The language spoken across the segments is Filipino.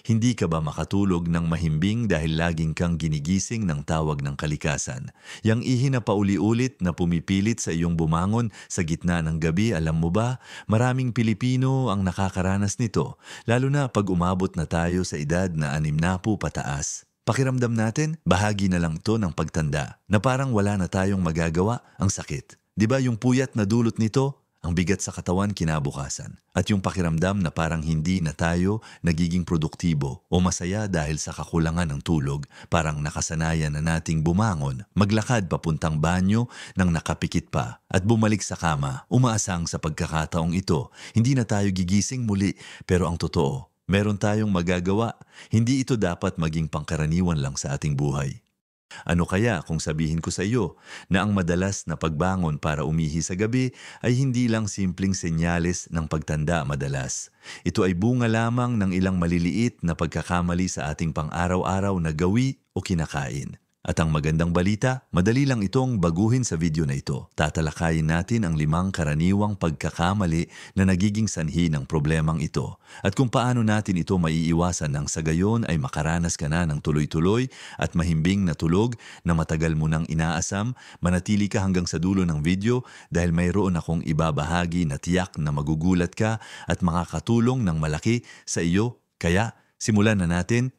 Hindi ka ba makatulog ng mahimbing dahil laging kang ginigising ng tawag ng kalikasan? Yang ihi na pauli-ulit na pumipilit sa iyong bumangon sa gitna ng gabi, alam mo ba, maraming Pilipino ang nakakaranas nito, lalo na pag umabot na tayo sa edad na 60 pataas. Pakiramdam natin, bahagi na lang to ng pagtanda, na parang wala na tayong magagawa, ang sakit. 'Di ba yung puyat na dulot nito? Ang bigat sa katawan kinabukasan. At yung pakiramdam na parang hindi na tayo nagiging produktibo o masaya dahil sa kakulangan ng tulog, parang nakasanayan na nating bumangon, maglakad papuntang banyo nang nakapikit pa at bumalik sa kama, umaasang sa pagkakataong ito. Hindi na tayo gigising muli, pero ang totoo, meron tayong magagawa. Hindi ito dapat maging pangkaraniwan lang sa ating buhay. Ano kaya kung sabihin ko sa iyo na ang madalas na pagbangon para umihi sa gabi ay hindi lang simpleng senyales ng pagtanda madalas. Ito ay bunga lamang ng ilang maliliit na pagkakamali sa ating pang-araw-araw na gawi o kinakain. At ang magandang balita, madali lang itong baguhin sa video na ito. Tatalakayin natin ang 5 karaniwang pagkakamali na nagiging sanhi ng problemang ito. At kung paano natin ito maiiwasan nang sa gayon ay makaranas ka na ng tuloy-tuloy at mahimbing na tulog na matagal mo nang inaasam. Manatili ka hanggang sa dulo ng video dahil mayroon akong ibabahagi na tiyak na magugulat ka at makakatulong ng malaki sa iyo. Kaya, simulan na natin.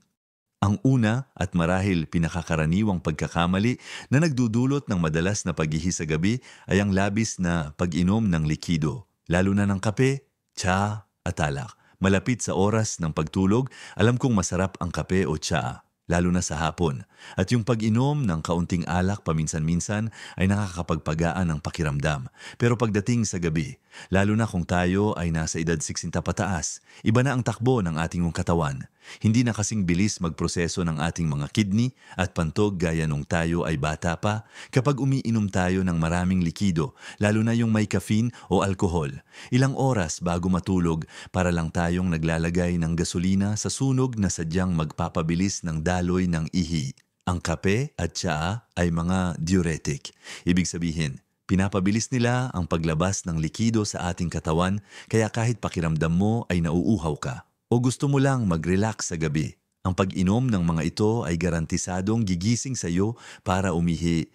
Ang una at marahil pinakakaraniwang pagkakamali na nagdudulot ng madalas na paghihi sa gabi ay ang labis na pag-inom ng likido, lalo na ng kape, tsa at alak. Malapit sa oras ng pagtulog, alam kong masarap ang kape o tsa, lalo na sa hapon. At yung pag-inom ng kaunting alak paminsan-minsan ay nakakapagpagaan ng pakiramdam. Pero pagdating sa gabi, lalo na kung tayo ay nasa edad 60 pataas, iba na ang takbo ng ating katawan. Hindi na kasing bilis magproseso ng ating mga kidney at pantog gaya nung tayo ay bata pa kapag umiinom tayo ng maraming likido, lalo na yung may caffeine o alkohol. Ilang oras bago matulog para lang tayong naglalagay ng gasolina sa sunog na sadyang magpapabilis ng daloy ng ihi. Ang kape at tsaa ay mga diuretic. Ibig sabihin, pinapabilis nila ang paglabas ng likido sa ating katawan kaya kahit pakiramdam mo ay nauuhaw ka o gusto mo lang mag-relax sa gabi, ang pag-inom ng mga ito ay garantisadong gigising sa iyo para umihi.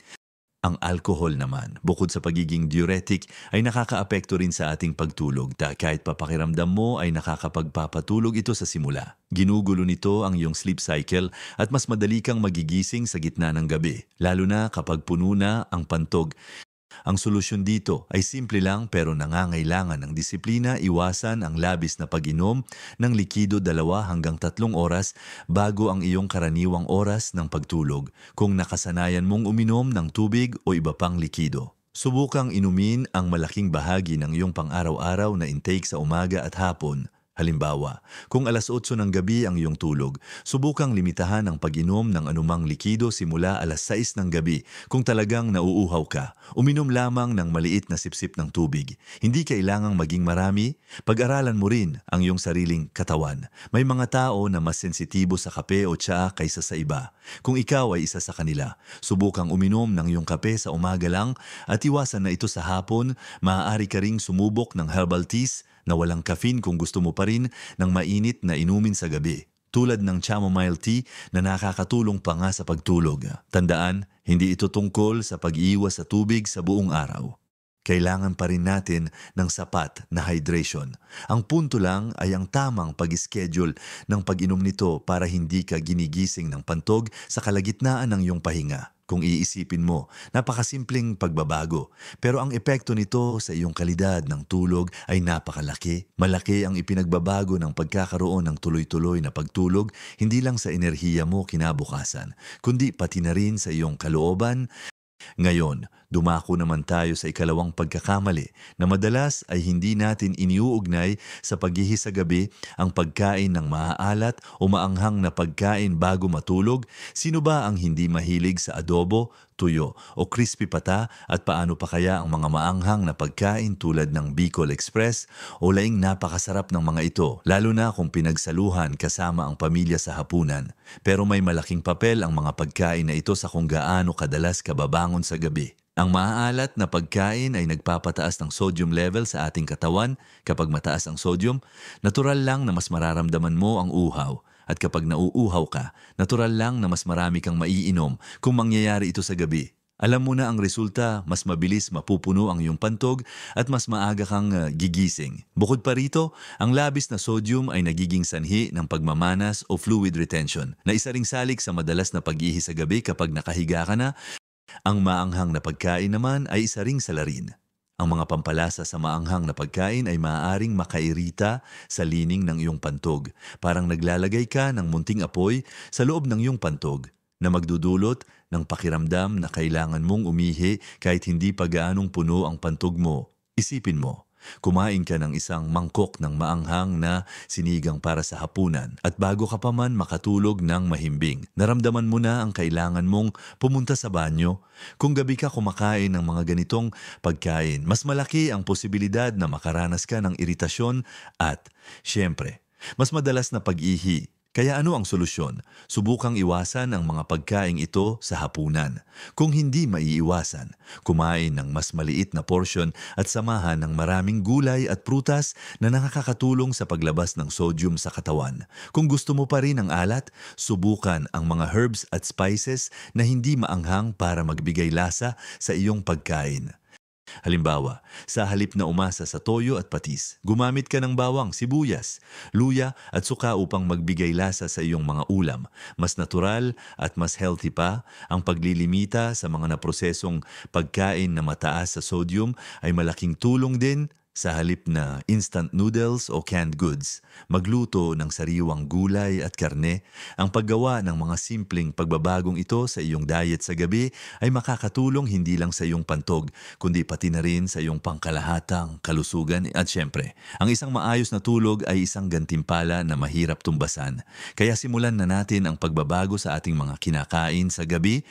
Ang alcohol naman, bukod sa pagiging diuretic, ay nakakaapekto rin sa ating pagtulog. Kahit papakiramdam mo ay nakakapagpapatulog ito sa simula. Ginugulo nito ang iyong sleep cycle at mas madali kang magigising sa gitna ng gabi, lalo na kapag puno na ang pantog. Ang solusyon dito ay simple lang pero nangangailangan ng disiplina. Iwasan ang labis na pag-inom ng likido 2 hanggang 3 oras bago ang iyong karaniwang oras ng pagtulog kung nakasanayan mong uminom ng tubig o iba pang likido. Subukang inumin ang malaking bahagi ng iyong pang-araw-araw na intake sa umaga at hapon. Halimbawa, kung alas 8 ng gabi ang iyong tulog, subukang limitahan ang pag-inom ng anumang likido simula alas 6 ng gabi. Kung talagang nauuhaw ka, uminom lamang ng maliit na sipsip ng tubig. Hindi kailangang maging marami. Pag-aralan mo rin ang iyong sariling katawan. May mga tao na mas sensitibo sa kape o tsaa kaysa sa iba. Kung ikaw ay isa sa kanila, subukang uminom ng iyong kape sa umaga lang at iwasan na ito sa hapon. Maaari ka ring sumubok ng herbal teas na walang caffeine kung gusto mo pa rin ng mainit na inumin sa gabi, tulad ng chamomile tea na nakakatulong pa nga sa pagtulog. Tandaan, hindi ito tungkol sa pag-iwas sa tubig sa buong araw. Kailangan pa rin natin ng sapat na hydration. Ang punto lang ay ang tamang pag-schedule ng pag-inom nito para hindi ka ginigising ng pantog sa kalagitnaan ng iyong pahinga. Kung iisipin mo, napakasimpleng pagbabago. Pero ang epekto nito sa iyong kalidad ng tulog ay napakalaki. Malaki ang ipinagbabago ng pagkakaroon ng tuloy-tuloy na pagtulog, hindi lang sa enerhiya mo kinabukasan, kundi pati na rin sa iyong kalooban. Ngayon, dumako naman tayo sa ikalawang pagkakamali na madalas ay hindi natin iniuugnay sa paghihi sa gabi, ang pagkain ng maaalat o maanghang na pagkain bago matulog. Sino ba ang hindi mahilig sa adobo, tuyo o crispy pata at paano pa kaya ang mga maanghang na pagkain tulad ng Bicol Express o laing napakasarap ng mga ito, lalo na kung pinagsaluhan kasama ang pamilya sa hapunan. Pero may malaking papel ang mga pagkain na ito sa kung gaano kadalas ka babangon sa gabi. Ang maaalat na pagkain ay nagpapataas ng sodium level sa ating katawan. Kapag mataas ang sodium, natural lang na mas mararamdaman mo ang uhaw. At kapag nauuhaw ka, natural lang na mas marami kang maiinom kung mangyayari ito sa gabi. Alam mo na ang resulta, mas mabilis mapupuno ang iyong pantog at mas maaga kang gigising. Bukod pa rito, ang labis na sodium ay nagiging sanhi ng pagmamanas o fluid retention na isa ring salik sa madalas na pag-ihi sa gabi kapag nakahiga ka na. Ang maanghang na pagkain naman ay isa ring salarin. Ang mga pampalasa sa maanghang na pagkain ay maaaring makairita sa lining ng iyong pantog. Parang naglalagay ka ng munting apoy sa loob ng iyong pantog na magdudulot ng pakiramdam na kailangan mong umihi kahit hindi pa gaanong puno ang pantog mo. Isipin mo, kumain ka ng isang mangkok ng maanghang na sinigang para sa hapunan at bago ka pa man makatulog ng mahimbing, naramdaman mo na ang kailangan mong pumunta sa banyo. Kung gabi ka kumakain ng mga ganitong pagkain, mas malaki ang posibilidad na makaranas ka ng iritasyon at, siyempre, mas madalas na pag-ihi. Kaya ano ang solusyon? Subukang iwasan ang mga pagkaing ito sa hapunan. Kung hindi maiiwasan, kumain ng mas maliit na porsyon at samahan ng maraming gulay at prutas na nakakatulong sa paglabas ng sodium sa katawan. Kung gusto mo pa rin ang alat, subukan ang mga herbs at spices na hindi maanghang para magbigay lasa sa iyong pagkain. Halimbawa, sa halip na umasa sa toyo at patis, gumamit ka ng bawang, sibuyas, luya at suka upang magbigay lasa sa iyong mga ulam. Mas natural at mas healthy pa, ang paglilimita sa mga naprosesong pagkain na mataas sa sodium ay malaking tulong din. Sa halip na instant noodles o canned goods, magluto ng sariwang gulay at karne. Ang paggawa ng mga simpleng pagbabagong ito sa iyong diet sa gabi ay makakatulong hindi lang sa iyong pantog, kundi pati na rin sa iyong pangkalahatang kalusugan. At syempre, ang isang maayos na tulog ay isang gantimpala na mahirap tumbasan. Kaya simulan na natin ang pagbabago sa ating mga kinakain sa gabi.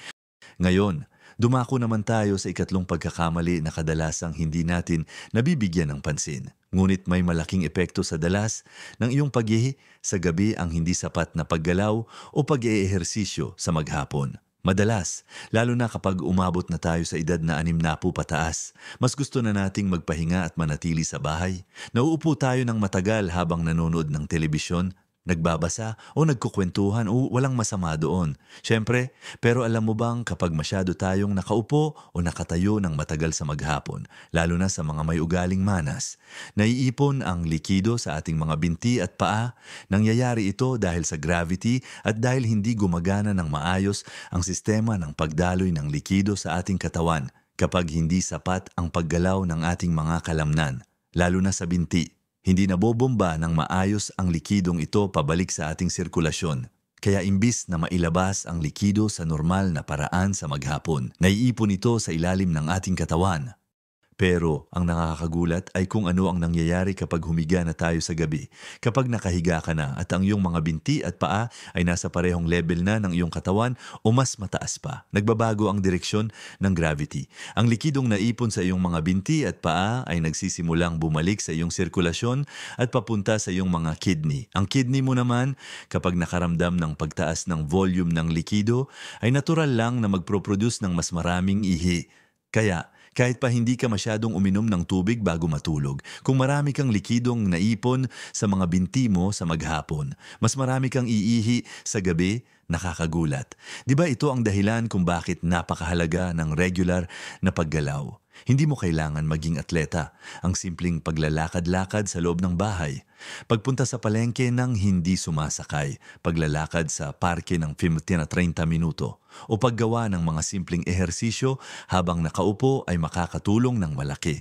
Ngayon, dumako naman tayo sa ikatlong pagkakamali na kadalasang hindi natin nabibigyan ng pansin. Ngunit may malaking epekto sa dalas ng iyong pag-ihi sa gabi ang hindi sapat na paggalaw o pag-eehersisyo sa maghapon. Madalas, lalo na kapag umabot na tayo sa edad na 60 pataas, mas gusto na nating magpahinga at manatili sa bahay. Nauupo tayo ng matagal habang nanonood ng telebisyon, nagbabasa o nagkukwentuhan o walang masama doon. Siyempre, pero alam mo bang kapag masyado tayong nakaupo o nakatayo ng matagal sa maghapon, lalo na sa mga may ugaling manas, naiipon ang likido sa ating mga binti at paa. Nangyayari ito dahil sa gravity at dahil hindi gumagana ng maayos ang sistema ng pagdaloy ng likido sa ating katawan kapag hindi sapat ang paggalaw ng ating mga kalamnan, lalo na sa binti. Hindi nabobomba ng maayos ang likidong ito pabalik sa ating sirkulasyon. Kaya imbis na mailabas ang likido sa normal na paraan sa maghapon, naiipon ito sa ilalim ng ating katawan. Pero ang nakakagulat ay kung ano ang nangyayari kapag humiga na tayo sa gabi. Kapag nakahiga ka na at ang iyong mga binti at paa ay nasa parehong level na ng iyong katawan o mas mataas pa, nagbabago ang direksyon ng gravity. Ang likidong naipon sa iyong mga binti at paa ay nagsisimulang bumalik sa iyong sirkulasyon at papunta sa iyong mga kidney. Ang kidney mo naman, kapag nakaramdam ng pagtaas ng volume ng likido, ay natural lang na magproproduce ng mas maraming ihi. Kaya, kahit pa hindi ka masyadong uminom ng tubig bago matulog, kung marami kang likidong naipon sa mga binti mo sa maghapon, mas marami kang iihi sa gabi, nakakagulat. Di ba ito ang dahilan kung bakit napakahalaga ng regular na paggalaw? Hindi mo kailangan maging atleta. Ang simpleng paglalakad-lakad sa loob ng bahay, pagpunta sa palengke ng hindi sumasakay, paglalakad sa parke ng 15 na 30 minuto, o paggawa ng mga simpleng ehersisyo habang nakaupo ay makakatulong ng malaki.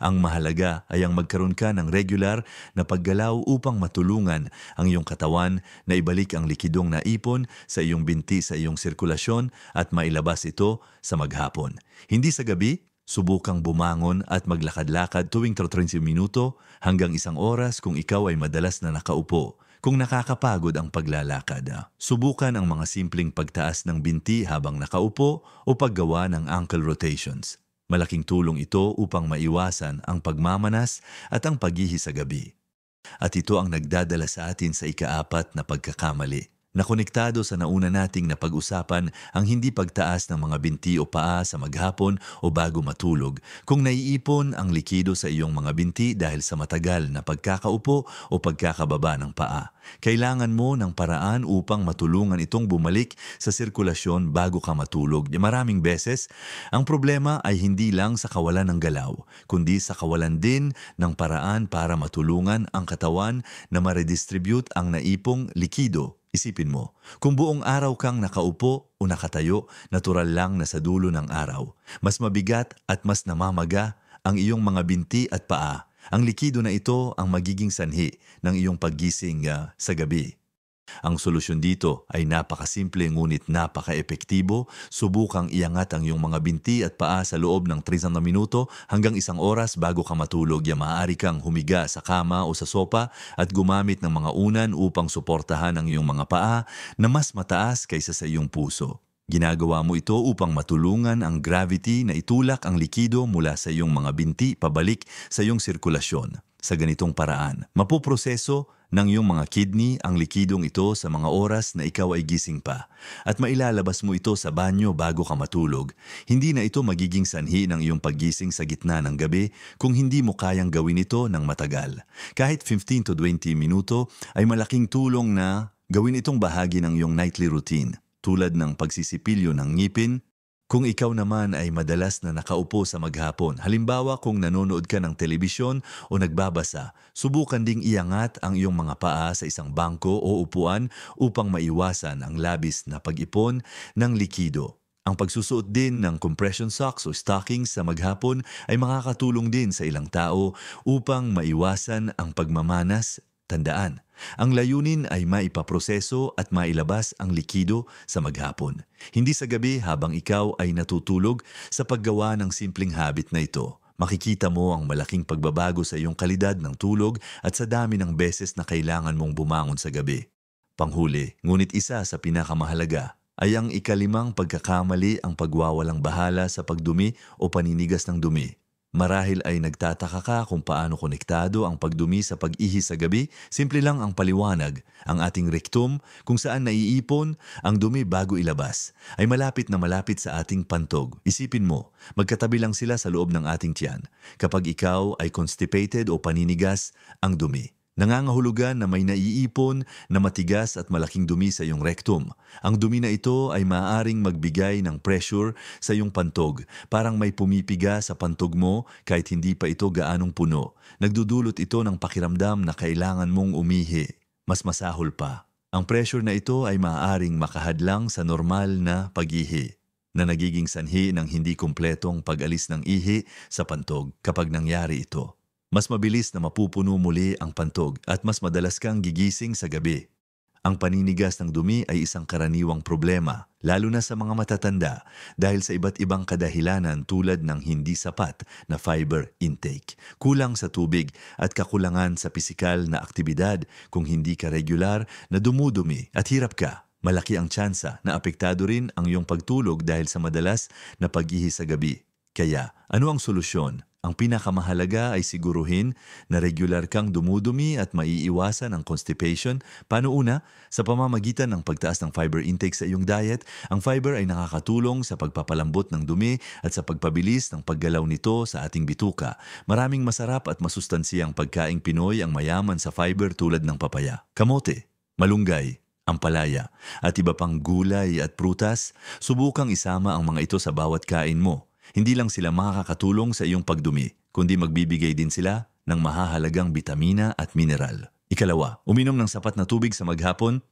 Ang mahalaga ay ang magkaroon ka ng regular na paggalaw upang matulungan ang iyong katawan na ibalik ang likidong naipon sa iyong binti sa iyong sirkulasyon at mailabas ito sa maghapon. Hindi sa gabi. Subukang bumangon at maglakad-lakad tuwing 30 minuto hanggang 1 oras kung ikaw ay madalas na nakaupo. Kung nakakapagod ang paglalakad, subukan ang mga simpleng pagtaas ng binti habang nakaupo o paggawa ng ankle rotations. Malaking tulong ito upang maiwasan ang pagmamanas at ang paghihi sa gabi. At ito ang nagdadala sa atin sa ika-4 na pagkakamali. na konektado sa nauna nating napag-usapan ang hindi pagtaas ng mga binti o paa sa maghapon o bago matulog kung naiipon ang likido sa iyong mga binti dahil sa matagal na pagkakaupo o pagkakababa ng paa. Kailangan mo ng paraan upang matulungan itong bumalik sa sirkulasyon bago ka matulog. Maraming beses, ang problema ay hindi lang sa kawalan ng galaw, kundi sa kawalan din ng paraan para matulungan ang katawan na ma-redistribute ang naipong likido. Isipin mo, kung buong araw kang nakaupo o nakatayo, natural lang na sa dulo ng araw, mas mabigat at mas namamaga ang iyong mga binti at paa. Ang likido na ito ang magiging sanhi ng iyong paggising sa gabi. Ang solusyon dito ay napakasimple ngunit napaka-epektibo. Subukang iangat ang iyong mga binti at paa sa loob ng 30 minuto hanggang 1 oras bago ka matulog. Maaari kang humiga sa kama o sa sopa at gumamit ng mga unan upang suportahan ang iyong mga paa na mas mataas kaysa sa iyong puso. Ginagawa mo ito upang matulungan ang gravity na itulak ang likido mula sa iyong mga binti pabalik sa iyong sirkulasyon. Sa ganitong paraan, mapuproseso ng iyong mga kidney ang likidong ito sa mga oras na ikaw ay gising pa at mailalabas mo ito sa banyo bago ka matulog. Hindi na ito magiging sanhi ng iyong paggising sa gitna ng gabi kung hindi mo kayang gawin ito ng matagal. Kahit 15 to 20 minuto ay malaking tulong na gawin itong bahagi ng iyong nightly routine, tulad ng pagsisipilyo ng ngipin. Kung ikaw naman ay madalas na nakaupo sa maghapon, halimbawa kung nanonood ka ng telebisyon o nagbabasa, subukan ding iangat ang iyong mga paa sa isang bangko o upuan upang maiwasan ang labis na pag-ipon ng likido. Ang pagsusuot din ng compression socks o stockings sa maghapon ay makakatulong din sa ilang tao upang maiwasan ang pagmamanas. Tandaan, ang layunin ay maipaproseso at mailabas ang likido sa maghapon. Hindi sa gabi habang ikaw ay natutulog. Sa paggawa ng simpleng habit na ito, makikita mo ang malaking pagbabago sa iyong kalidad ng tulog at sa dami ng beses na kailangan mong bumangon sa gabi. Panghuli, ngunit isa sa pinakamahalaga, ay ang ikalimang pagkakamali ang pagwawalang bahala sa pagdumi o paninigas ng dumi. Marahil ay nagtataka ka kung paano konektado ang pagdumi sa pag-ihi sa gabi. Simple lang ang paliwanag. Ang ating rectum, kung saan naiipon ang dumi bago ilabas, ay malapit na malapit sa ating pantog. Isipin mo, magkatabi lang sila sa loob ng ating tiyan. Kapag ikaw ay constipated o paninigas ang dumi, nangangahulugan na may naiipon na matigas at malaking dumi sa iyong rectum. Ang dumi na ito ay maaaring magbigay ng pressure sa iyong pantog. Parang may pumipiga sa pantog mo kahit hindi pa ito gaanong puno. Nagdudulot ito ng pakiramdam na kailangan mong umihi. Mas masahol pa, ang pressure na ito ay maaaring makahadlang sa normal na pag-ihi, na nagiging sanhi ng hindi kumpletong pag-alis ng ihi sa pantog. Kapag nangyari ito, mas mabilis na mapupuno muli ang pantog at mas madalas kang gigising sa gabi. Ang paninigas ng dumi ay isang karaniwang problema, lalo na sa mga matatanda dahil sa iba't ibang kadahilanan tulad ng hindi sapat na fiber intake, kulang sa tubig at kakulangan sa pisikal na aktibidad. Kung hindi ka regular na dumudumi at hirap ka, malaki ang tsansa na apektado rin ang iyong pagtulog dahil sa madalas na pag-ihi sa gabi. Kaya, ano ang solusyon? Ang pinakamahalaga ay siguruhin na regular kang dumudumi at maiiwasan ang constipation. Paano una? Sa pamamagitan ng pagtaas ng fiber intake sa iyong diet. Ang fiber ay nakakatulong sa pagpapalambot ng dumi at sa pagpabilis ng paggalaw nito sa ating bituka. Maraming masarap at masustansiyang pagkaing Pinoy ang mayaman sa fiber tulad ng papaya, kamote, malunggay, ampalaya, at iba pang gulay at prutas. Subukang isama ang mga ito sa bawat kain mo. Hindi lang sila makakatulong sa iyong pagdumi, kundi magbibigay din sila ng mahahalagang bitamina at mineral. Ikalawa, uminom ng sapat na tubig sa maghapon.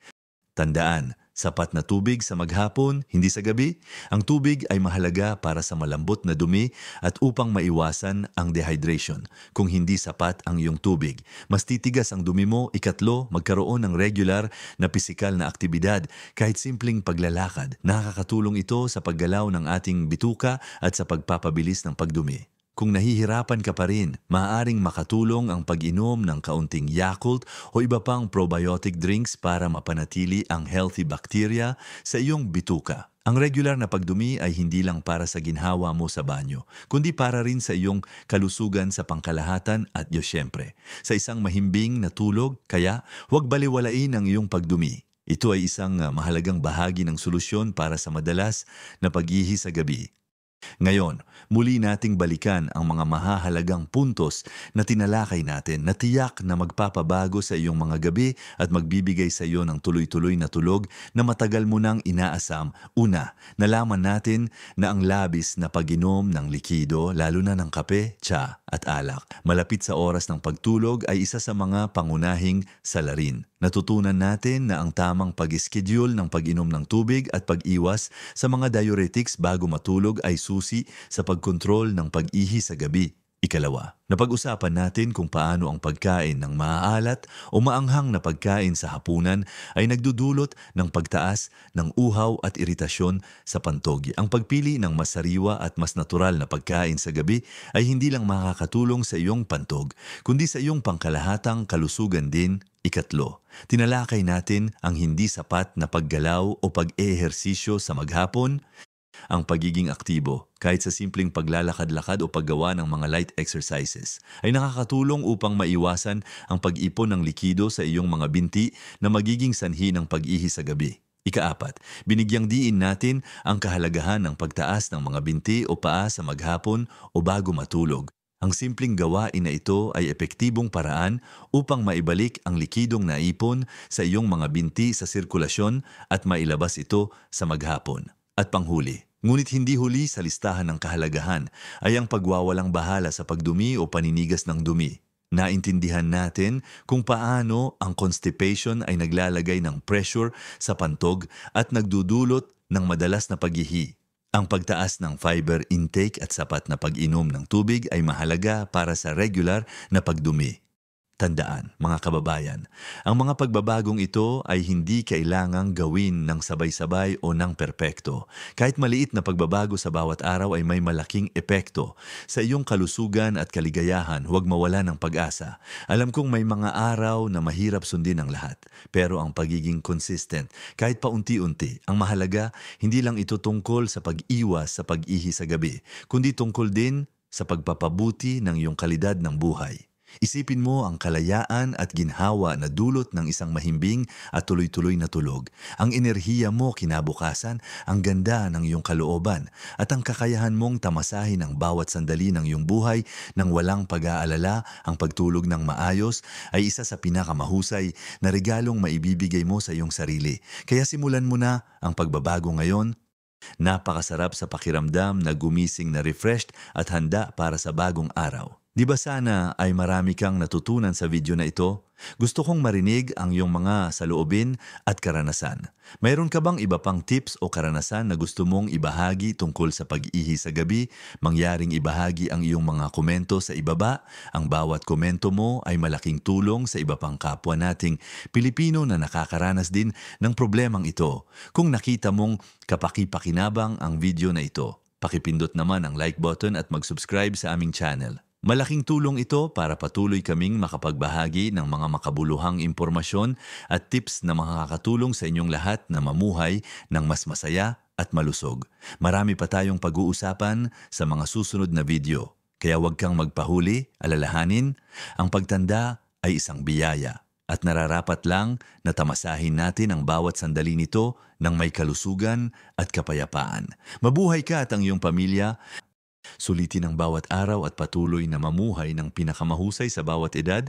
Tandaan, sapat na tubig sa maghapon, hindi sa gabi. Ang tubig ay mahalaga para sa malambot na dumi at upang maiwasan ang dehydration. Kung hindi sapat ang iyong tubig, mas titigas ang dumi mo. Ikatlo, magkaroon ng regular na pisikal na aktibidad. Kahit simpleng paglalakad, nakakatulong ito sa paggalaw ng ating bituka at sa pagpapabilis ng pagdumi. Kung nahihirapan ka pa rin, maaaring makatulong ang pag-inom ng kaunting Yakult o iba pang probiotic drinks para mapanatili ang healthy bacteria sa iyong bituka. Ang regular na pagdumi ay hindi lang para sa ginhawa mo sa banyo, kundi para rin sa iyong kalusugan sa pangkalahatan at Diyos siyempre. Sa isang mahimbing na tulog, kaya huwag baliwalain ang iyong pagdumi. Ito ay isang mahalagang bahagi ng solusyon para sa madalas na pag-ihi sa gabi. Ngayon, muli nating balikan ang mga mahahalagang puntos na tinalakay natin na tiyak na magpapabago sa iyong mga gabi at magbibigay sa iyo ng tuloy-tuloy na tulog na matagal mo nang inaasam. Una, nalaman natin na ang labis na pag-inom ng likido, lalo na ng kape, tsa at alak, malapit sa oras ng pagtulog ay isa sa mga pangunahing salarin. Natutunan natin na ang tamang pag-schedule ng pag-inom ng tubig at pag-iwas sa mga diuretics bago matulog ay susi sa pagkontrol ng pag-ihi sa gabi. Ikalawa, napag-usapan natin kung paano ang pagkain ng maaalat o maanghang na pagkain sa hapunan ay nagdudulot ng pagtaas ng uhaw at iritasyon sa pantogi. Ang pagpili ng mas sariwa at mas natural na pagkain sa gabi ay hindi lang makakatulong sa iyong pantog, kundi sa iyong pangkalahatang kalusugan din. Ikatlo, tinalakay natin ang hindi sapat na paggalaw o pag-ehersisyo sa maghapon. Ang pagiging aktibo, kahit sa simpleng paglalakad-lakad o paggawa ng mga light exercises, ay nakakatulong upang maiwasan ang pag-ipon ng likido sa iyong mga binti na magiging sanhi ng pag-ihi sa gabi. Ikaapat, binigyang diin natin ang kahalagahan ng pagtaas ng mga binti o paa sa maghapon o bago matulog. Ang simpleng gawain na ito ay epektibong paraan upang maibalik ang likidong naipon sa iyong mga binti sa sirkulasyon at mailabas ito sa maghapon. At panghuli, ngunit hindi huli sa listahan ng kahalagahan ay ang pagwawalang bahala sa pagdumi o paninigas ng dumi. Naintindihan natin kung paano ang constipation ay naglalagay ng pressure sa pantog at nagdudulot ng madalas na paghihi. Ang pagtaas ng fiber intake at sapat na pag-inom ng tubig ay mahalaga para sa regular na pagdumi. Tandaan, mga kababayan, ang mga pagbabagong ito ay hindi kailangang gawin ng sabay-sabay o ng perpekto. Kahit maliit na pagbabago sa bawat araw ay may malaking epekto sa iyong kalusugan at kaligayahan. Huwag mawala ng pag-asa. Alam kong may mga araw na mahirap sundin ang lahat, pero ang pagiging consistent, kahit paunti-unti, ang mahalaga, hindi lang ito tungkol sa pag-iwas sa pag-ihi sa gabi, kundi tungkol din sa pagpapabuti ng iyong kalidad ng buhay. Isipin mo ang kalayaan at ginhawa na dulot ng isang mahimbing at tuloy-tuloy na tulog. Ang enerhiya mo kinabukasan, ang ganda ng iyong kalooban, at ang kakayahan mong tamasahin ang bawat sandali ng iyong buhay nang walang pag-aalala. Ang pagtulog ng maayos ay isa sa pinakamahusay na regalong maibibigay mo sa iyong sarili. Kaya simulan mo na ang pagbabago ngayon. Napakasarap sa pakiramdam na gumising na refreshed at handa para sa bagong araw. Di ba sana ay marami kang natutunan sa video na ito? Gusto kong marinig ang iyong mga saloobin at karanasan. Mayroon ka bang iba pang tips o karanasan na gusto mong ibahagi tungkol sa pag-ihi sa gabi? Mangyaring ibahagi ang iyong mga komento sa ibaba. Ang bawat komento mo ay malaking tulong sa iba pang kapwa nating Pilipino na nakakaranas din ng problemang ito. Kung nakita mong kapaki-pakinabang ang video na ito, pakipindot naman ang like button at mag-subscribe sa aming channel. Malaking tulong ito para patuloy kaming makapagbahagi ng mga makabuluhang impormasyon at tips na makakatulong sa inyong lahat na mamuhay ng mas masaya at malusog. Marami pa tayong pag-uusapan sa mga susunod na video. Kaya huwag kang magpahuli, alalahanin, ang pagtanda ay isang biyaya at nararapat lang na tamasahin natin ang bawat sandali nito ng may kalusugan at kapayapaan. Mabuhay ka at ang iyong pamilya. Sulitin ang bawat araw at patuloy na mamuhay ng pinakamahusay sa bawat edad.